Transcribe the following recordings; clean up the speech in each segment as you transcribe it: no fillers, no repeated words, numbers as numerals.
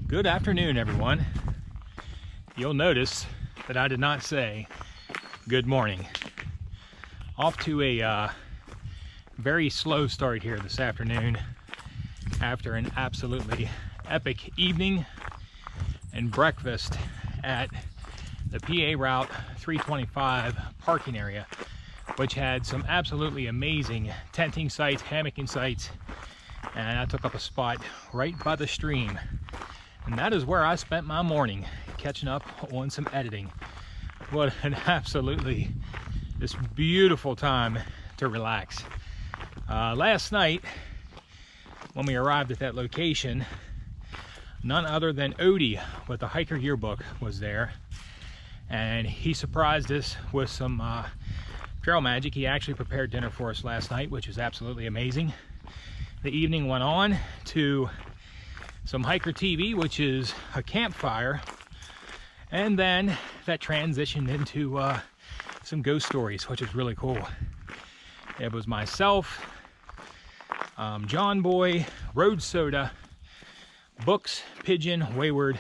Good afternoon, everyone. You'll notice that I did not say good morning. Off to a very slow start here this afternoon after an absolutely epic evening and breakfast at the PA Route 325 parking area, which had some absolutely amazing tenting sites, hammocking sites, and I took up a spot right by the stream. And that is where I spent my morning, catching up on some editing. What an absolutely this beautiful time to relax. Last night, when we arrived at that location, none other than Odie with the Hiker Yearbook was there. And he surprised us with some trail magic. He actually prepared dinner for us last night, which was absolutely amazing. The evening went on to some Hiker TV, which is a campfire, and then that transitioned into some ghost stories, which is really cool. It was myself, John Boy, Road Soda, Books, Pigeon, Wayward,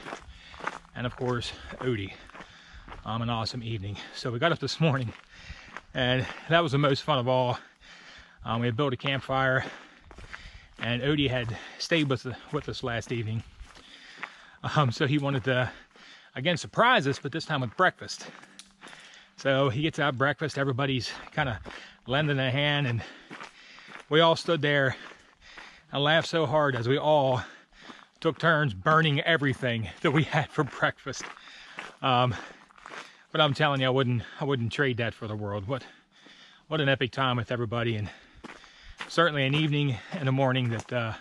and of course Odie. An awesome evening. So we got up this morning, and that was the most fun of all. We had built a campfire, and Odie had stayed with us last evening. So he wanted to, again, surprise us, but this time with breakfast. So he gets out breakfast, everybody's kind of lending a hand, and we all stood there and laughed so hard as we all took turns burning everything that we had for breakfast. But I'm telling you, I wouldn't trade that for the world. What an epic time with everybody, and certainly an evening and a morning that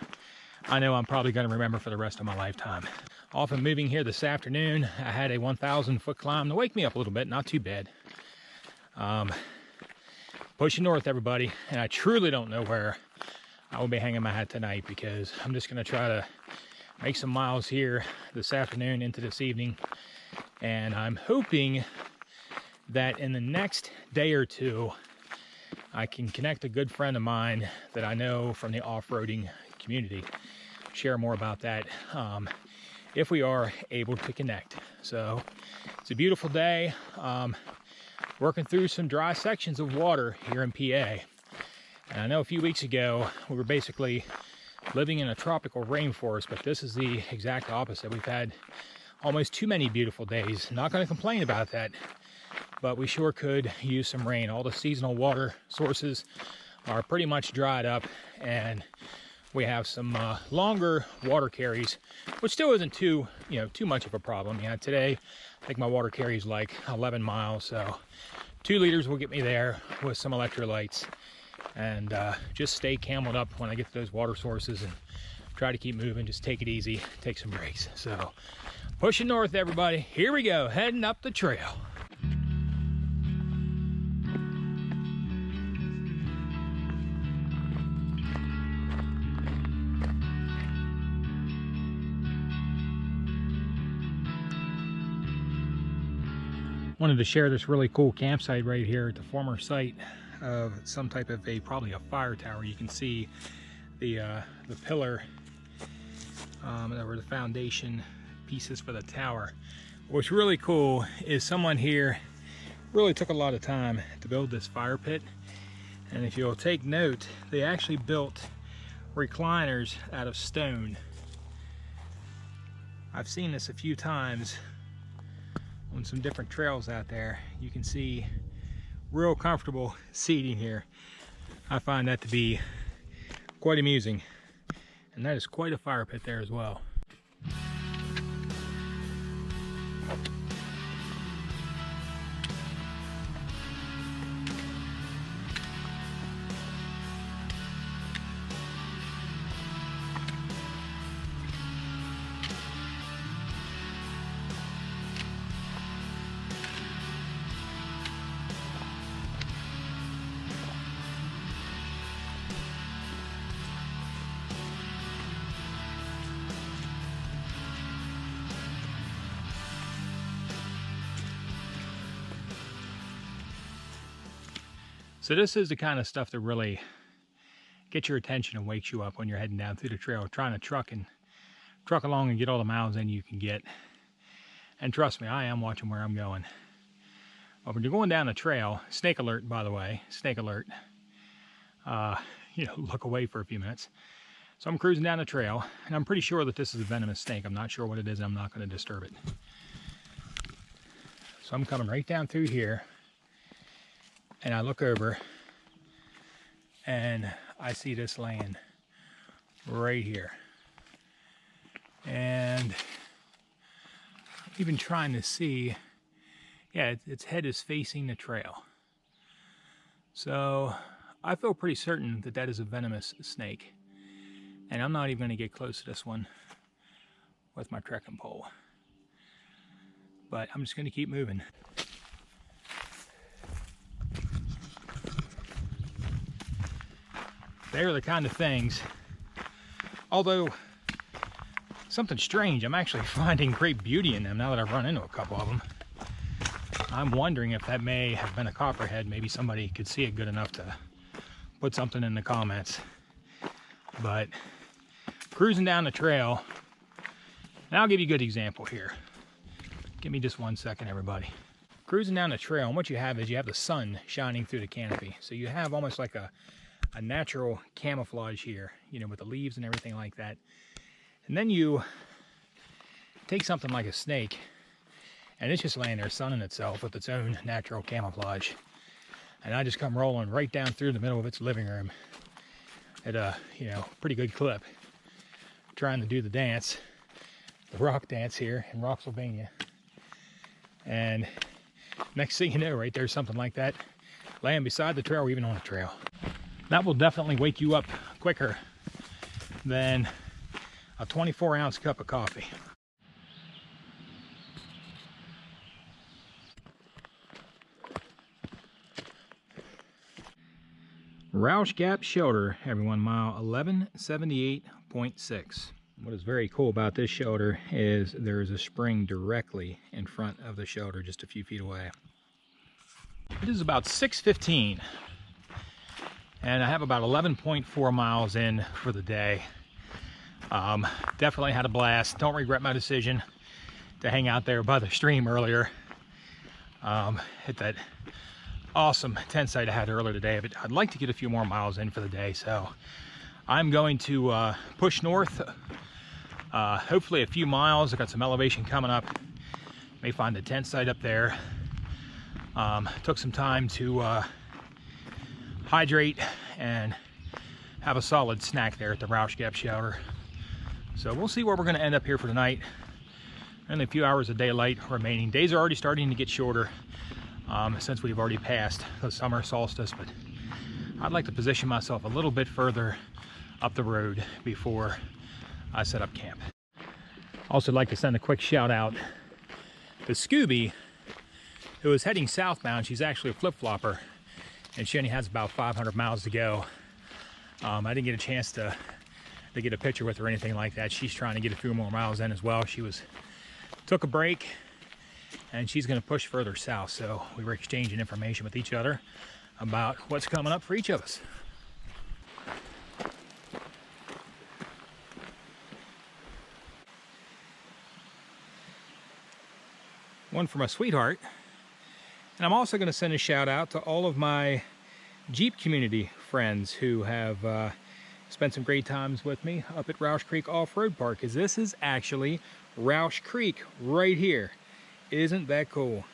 I know I'm probably going to remember for the rest of my lifetime. Off and moving here this afternoon, I had a 1,000-foot climb to wake me up a little bit, not too bad. Pushing north, everybody, and I truly don't know where I will be hanging my hat tonight, because I'm just going to try to make some miles here this afternoon into this evening, and I'm hoping that in the next day or two I can connect a good friend of mine that I know from the off-roading community. Share more about that if we are able to connect. So it's a beautiful day. Working through some dry sections of water here in PA. And I know a few weeks ago we were basically living in a tropical rainforest, but this is the exact opposite. We've had almost too many beautiful days. Not going to complain about that, but we sure could use some rain. All the seasonal water sources are pretty much dried up, and we have some longer water carries, which still isn't too much of a problem. Yeah, today I think my water carry is like 11 miles, so 2 liters will get me there with some electrolytes, and just stay cameled up when I get to those water sources and try to keep moving. Just take it easy, take some breaks. So pushing north, everybody. Here we go, heading up the trail. Wanted to share this really cool campsite right here at the former site of some type of probably a fire tower. You can see the pillar or the foundation pieces for the tower. What's really cool is someone here really took a lot of time to build this fire pit, and if you'll take note, they actually built recliners out of stone. I've seen this a few times on some different trails out there. You can see real comfortable seating here. I find that to be quite amusing, and that is quite a fire pit there as well. So this is the kind of stuff that really gets your attention and wakes you up when you're heading down through the trail, trying to truck along and get all the miles in you can get. And trust me, I am watching where I'm going. But when you're going down the trail, snake alert, by the way, snake alert. You know, look away for a few minutes. So I'm cruising down the trail, and I'm pretty sure that this is a venomous snake. I'm not sure what it is, and I'm not going to disturb it. So I'm coming right down through here, and I look over, and I see this laying right here. And I'm even trying to see, yeah, its head is facing the trail. So I feel pretty certain that that is a venomous snake. And I'm not even going to get close to this one with my trekking pole. But I'm just going to keep moving. They're the kind of things, although something strange, I'm actually finding great beauty in them now that I've run into a couple of them. I'm wondering if that may have been a copperhead. Maybe somebody could see it good enough to put something in the comments. But cruising down the trail, and I'll give you a good example here. Give me just 1 second, everybody. Cruising down the trail, and what you have is you have the sun shining through the canopy. So you have almost like a natural camouflage here, you know, with the leaves and everything like that. And then you take something like a snake, and it's just laying there sunning itself with its own natural camouflage. And I just come rolling right down through the middle of its living room at a, you know, pretty good clip, trying to do the dance, the rock dance here in Roxylvania. And next thing you know, right there's something like that laying beside the trail or even on the trail. That will definitely wake you up quicker than a 24-ounce cup of coffee. Ruth Gap Shelter, everyone, mile 1178.6. What is very cool about this shelter is there is a spring directly in front of the shelter, just a few feet away. It is about 6:15, and I have about 11.4 miles in for the day. Definitely had a blast. Don't regret my decision to hang out there by the stream earlier. Hit that awesome tent site I had earlier today, but I'd like to get a few more miles in for the day, so I'm going to push north, hopefully a few miles. I got some elevation coming up. May find the tent site up there. Took some time to hydrate and have a solid snack there at the Ruth Gap Shelter. So we'll see where we're going to end up here for tonight. Only a few hours of daylight remaining. Days are already starting to get shorter since we've already passed the summer solstice, but I'd like to position myself a little bit further up the road before I set up camp. Also like to send a quick shout out to Scooby, who is heading southbound. She's actually a flip-flopper, and she only has about 500 miles to go. I didn't get a chance to get a picture with her or anything like that. She's trying to get a few more miles in as well. She took a break, and she's going to push further south, so we were exchanging information with each other about what's coming up for each of us. One for my sweetheart. And I'm also going to send a shout out to all of my Jeep community friends who have spent some great times with me up at Rausch Creek Off-Road Park, because this is actually Rausch Creek right here. Isn't that cool?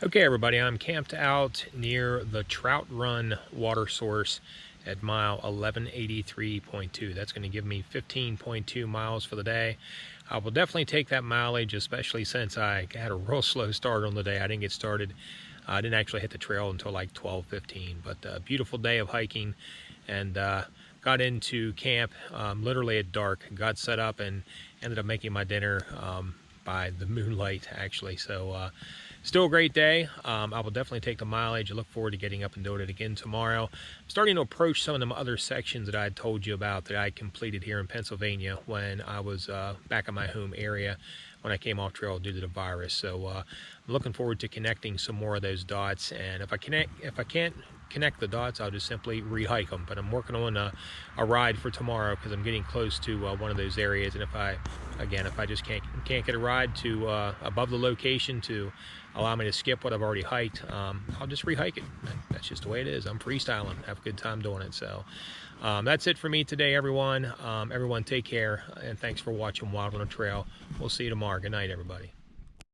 Okay everybody, I'm camped out near the Trout Run water source at mile 1183.2. That's going to give me 15.2 miles for the day. I will definitely take that mileage, especially since I had a real slow start on the day. I didn't get started. I didn't actually hit the trail until like 12:15, but a beautiful day of hiking, and got into camp literally at dark. Got set up and ended up making my dinner by the moonlight, actually. So still a great day. I will definitely take the mileage. I look forward to getting up and doing it again tomorrow. I'm starting to approach some of them other sections that I had told you about that I completed here in Pennsylvania when I was back in my home area when I came off trail due to the virus. So I'm looking forward to connecting some more of those dots, and if I can't connect the dots, I'll just simply re-hike them. But I'm working on a ride for tomorrow because I'm getting close to one of those areas, and if I just can't get a ride to above the location to allow me to skip what I've already hiked, I'll just re-hike it. That's just the way it is. I'm freestyling. Have a good time doing it. So that's it for me today, everyone. Everyone take care, and thanks for watching Wild on a Trail. We'll see you tomorrow. Good night, everybody.